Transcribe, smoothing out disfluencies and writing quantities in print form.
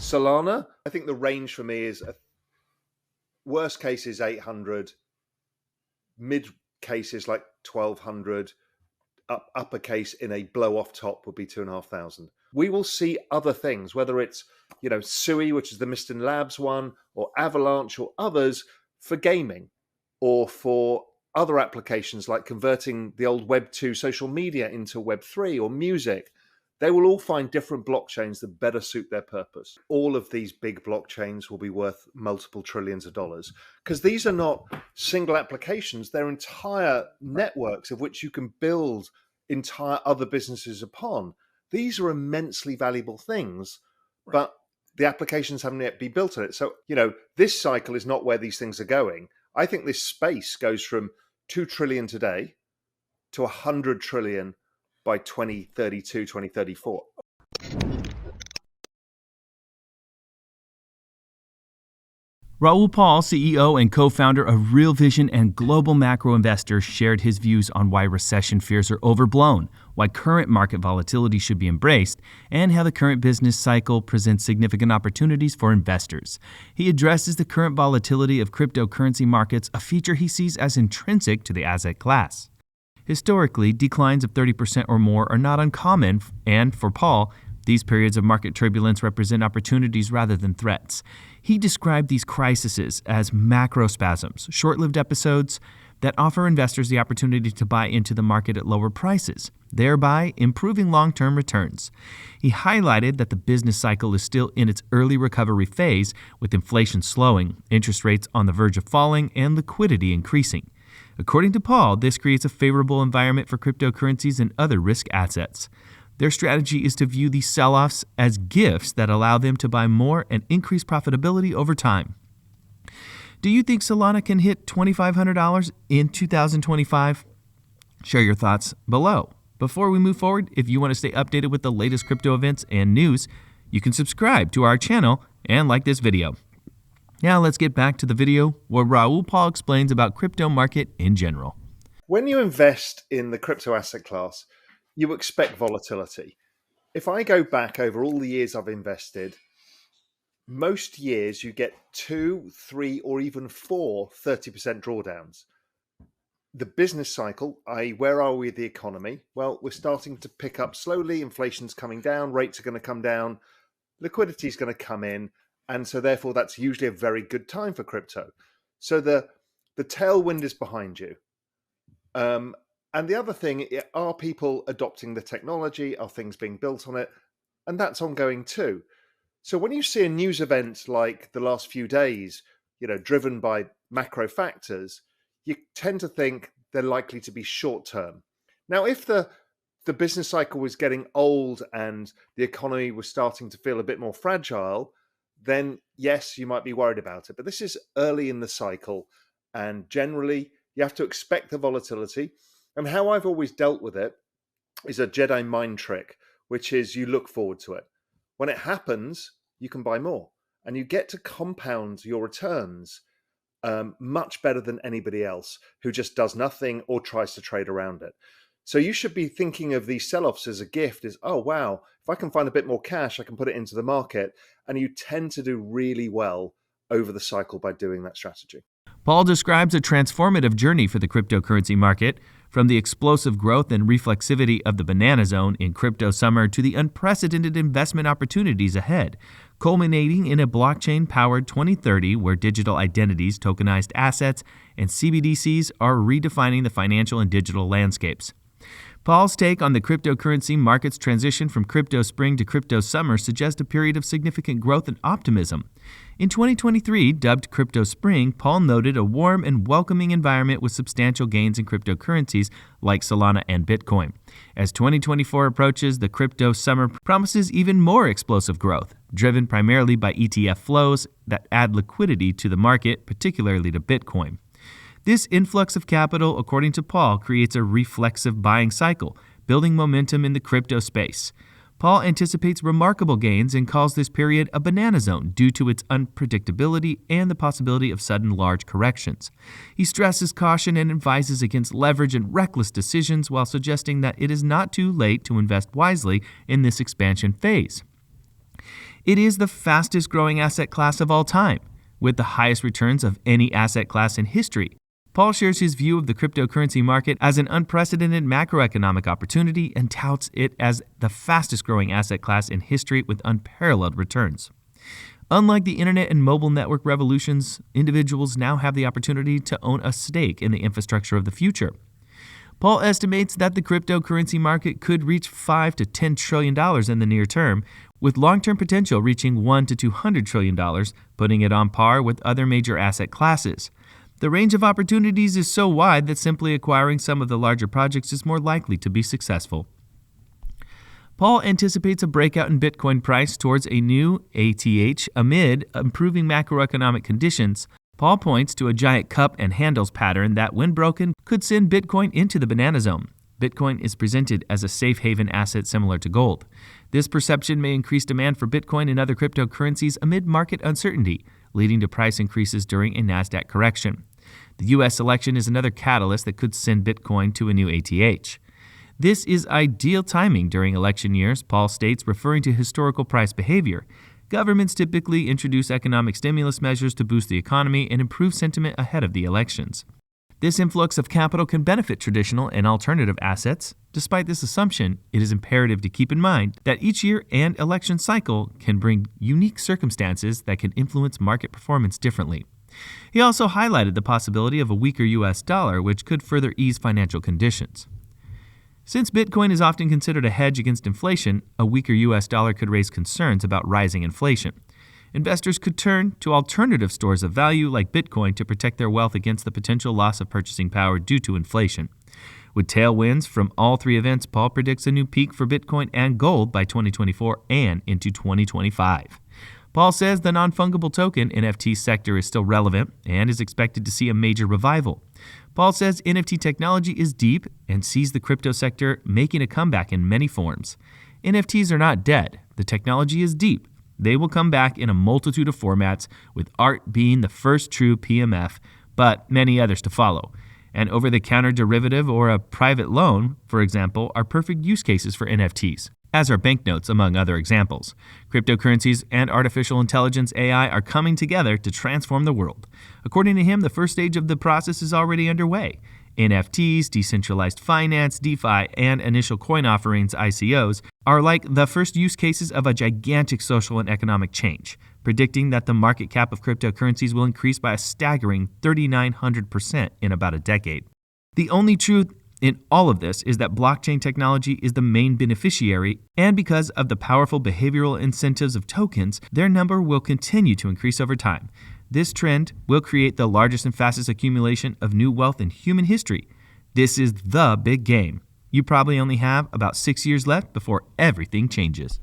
Solana, I think the range for me is worst case is 800, mid case is like 1200, uppercase in a blow off top would be 2,500. We will see other things, whether it's, Sui, which is the Mistin Labs one, or Avalanche or others for gaming or for other applications like converting the old Web 2 social media into Web 3 or music. They will all find different blockchains that better suit their purpose. All of these big blockchains will be worth multiple trillions of dollars because these are not single applications. They're entire networks of which you can build entire other businesses upon. These are immensely valuable things, but the applications haven't yet been built on it. So, this cycle is not where these things are going. I think this space goes from 2 trillion today to 100 trillion by 2032, 2034. Raoul Pal, CEO and co-founder of Real Vision and Global Macro Investor, shared his views on why recession fears are overblown, why current market volatility should be embraced, and how the current business cycle presents significant opportunities for investors. He addresses the current volatility of cryptocurrency markets, a feature he sees as intrinsic to the asset class. Historically, declines of 30% or more are not uncommon, and for Paul, these periods of market turbulence represent opportunities rather than threats. He described these crises as macro spasms, short-lived episodes that offer investors the opportunity to buy into the market at lower prices, thereby improving long-term returns. He highlighted that the business cycle is still in its early recovery phase, with inflation slowing, interest rates on the verge of falling, and liquidity increasing. According to Paul, this creates a favorable environment for cryptocurrencies and other risk assets. Their strategy is to view these sell-offs as gifts that allow them to buy more and increase profitability over time. Do you think Solana can hit $2,500 in 2025? Share your thoughts below. Before we move forward, if you want to stay updated with the latest crypto events and news, you can subscribe to our channel and like this video. Now let's get back to the video where Raoul Pal explains about crypto market in general. When you invest in the crypto asset class, you expect volatility. If I go back over all the years I've invested, most years you get 2, 3, or even 4 30% drawdowns. The business cycle, i.e. where are we with the economy? Well, we're starting to pick up slowly. Inflation's coming down. Rates are going to come down. Liquidity is going to come in. And so therefore, that's usually a very good time for crypto. So the tailwind is behind you. And the other thing, are people adopting the technology? Are things being built on it? And that's ongoing too. So when you see a news event like the last few days, driven by macro factors, you tend to think they're likely to be short term. Now, if the business cycle was getting old and the economy was starting to feel a bit more fragile, then yes, you might be worried about it. But this is early in the cycle, and generally you have to expect the volatility. And how I've always dealt with it is a Jedi mind trick, which is you look forward to it. When it happens, you can buy more, and you get to compound your returns much better than anybody else who just does nothing or tries to trade around it. So you should be thinking of these sell-offs as a gift, is, oh, wow, if I can find a bit more cash, I can put it into the market. And you tend to do really well over the cycle by doing that strategy. Paul describes a transformative journey for the cryptocurrency market, from the explosive growth and reflexivity of the banana zone in crypto summer to the unprecedented investment opportunities ahead, culminating in a blockchain-powered 2030 where digital identities, tokenized assets, and CBDCs are redefining the financial and digital landscapes. Paul's take on the cryptocurrency market's transition from crypto spring to crypto summer suggests a period of significant growth and optimism. In 2023, dubbed Crypto Spring, Paul noted a warm and welcoming environment with substantial gains in cryptocurrencies like Solana and Bitcoin. As 2024 approaches, the crypto summer promises even more explosive growth, driven primarily by ETF flows that add liquidity to the market, particularly to Bitcoin. This influx of capital, according to Paul, creates a reflexive buying cycle, building momentum in the crypto space. Paul anticipates remarkable gains and calls this period a banana zone due to its unpredictability and the possibility of sudden large corrections. He stresses caution and advises against leverage and reckless decisions while suggesting that it is not too late to invest wisely in this expansion phase. It is the fastest growing asset class of all time, with the highest returns of any asset class in history. Paul shares his view of the cryptocurrency market as an unprecedented macroeconomic opportunity and touts it as the fastest growing asset class in history with unparalleled returns. Unlike the internet and mobile network revolutions, individuals now have the opportunity to own a stake in the infrastructure of the future. Paul estimates that the cryptocurrency market could reach $5 to $10 trillion in the near term, with long-term potential reaching $1 to $200 trillion, putting it on par with other major asset classes. The range of opportunities is so wide that simply acquiring some of the larger projects is more likely to be successful. Paul anticipates a breakout in Bitcoin price towards a new ATH amid improving macroeconomic conditions. Paul points to a giant cup and handles pattern that, when broken, could send Bitcoin into the banana zone. Bitcoin is presented as a safe haven asset similar to gold. This perception may increase demand for Bitcoin and other cryptocurrencies amid market uncertainty, leading to price increases during a NASDAQ correction. The U.S. election is another catalyst that could send Bitcoin to a new ATH. This is ideal timing during election years, Paul states, referring to historical price behavior. Governments typically introduce economic stimulus measures to boost the economy and improve sentiment ahead of the elections. This influx of capital can benefit traditional and alternative assets. Despite this assumption, it is imperative to keep in mind that each year and election cycle can bring unique circumstances that can influence market performance differently. He also highlighted the possibility of a weaker U.S. dollar, which could further ease financial conditions. Since Bitcoin is often considered a hedge against inflation, a weaker U.S. dollar could raise concerns about rising inflation. Investors could turn to alternative stores of value like Bitcoin to protect their wealth against the potential loss of purchasing power due to inflation. With tailwinds from all three events, Paul predicts a new peak for Bitcoin and gold by 2024 and into 2025. Paul says the non-fungible token NFT sector is still relevant and is expected to see a major revival. Paul says NFT technology is deep and sees the crypto sector making a comeback in many forms. NFTs are not dead. The technology is deep. They will come back in a multitude of formats, with art being the first true PMF, but many others to follow. An over-the-counter derivative or a private loan, for example, are perfect use cases for NFTs, as are banknotes, among other examples. Cryptocurrencies and artificial intelligence AI are coming together to transform the world. According to him, the first stage of the process is already underway. NFTs, decentralized finance, DeFi, and initial coin offerings, ICOs, are like the first use cases of a gigantic social and economic change, predicting that the market cap of cryptocurrencies will increase by a staggering 3,900% in about a decade. The only truth in all of this is that blockchain technology is the main beneficiary, and because of the powerful behavioral incentives of tokens, their number will continue to increase over time. This trend will create the largest and fastest accumulation of new wealth in human history. This is the big game. You probably only have about 6 years left before everything changes.